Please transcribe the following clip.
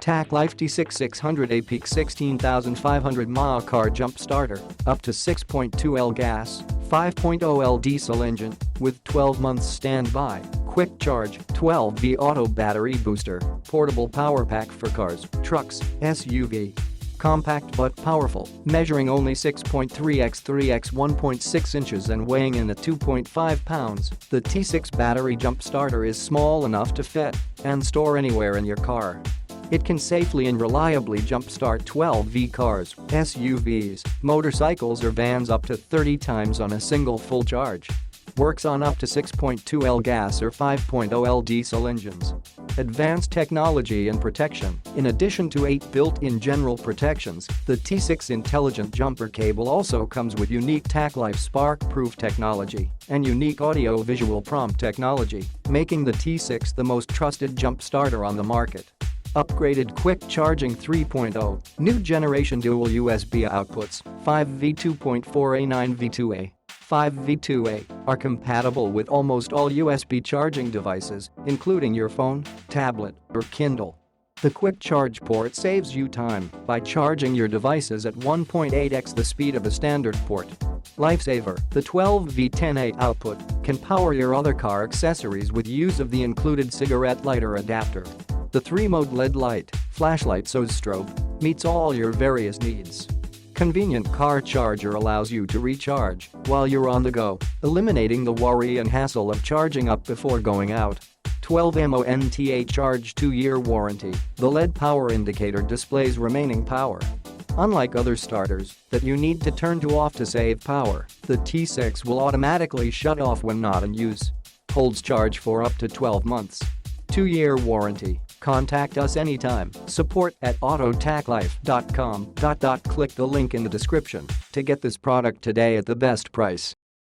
TACKLIFE T6 600A peak 16,500 mAh car jump starter, up to 6.2L gas, 5.0L diesel engine, with 12 months standby, quick charge, 12V auto battery booster, portable power pack for cars, trucks, SUV. Compact but powerful, measuring only 6.3x 3x 1.6 inches and weighing in at 2.5 pounds, the T6 battery jump starter is small enough to fit and store anywhere in your car. It can safely and reliably jumpstart 12V cars, SUVs, motorcycles or vans up to 30 times on a single full charge. Works on up to 6.2L gas or 5.0L diesel engines. Advanced technology and protection. In addition to 8 built-in general protections, the T6 intelligent jumper cable also comes with unique TACKLIFE spark-proof technology and unique audio-visual prompt technology, making the T6 the most trusted jump starter on the market. Upgraded quick charging 3.0, new generation dual USB outputs, 5V2.4A 9V2A, 5V2A, are compatible with almost all USB charging devices, including your phone, tablet, or Kindle. The quick charge port saves you time by charging your devices at 1.8x the speed of a standard port. Lifesaver, the 12V10A output can power your other car accessories with use of the included cigarette lighter adapter. The 3-mode LED light, flashlight SOS strobe, meets all your various needs. Convenient car charger allows you to recharge while you're on the go, eliminating the worry and hassle of charging up before going out. 12month charge 2-year warranty, the LED power indicator displays remaining power. Unlike other starters that you need to turn to off to save power, the T6 will automatically shut off when not in use. Holds charge for up to 12 months. 2-year warranty. Contact us anytime. Support@autotacklife.com. Click the link in the description to get this product today at the best price.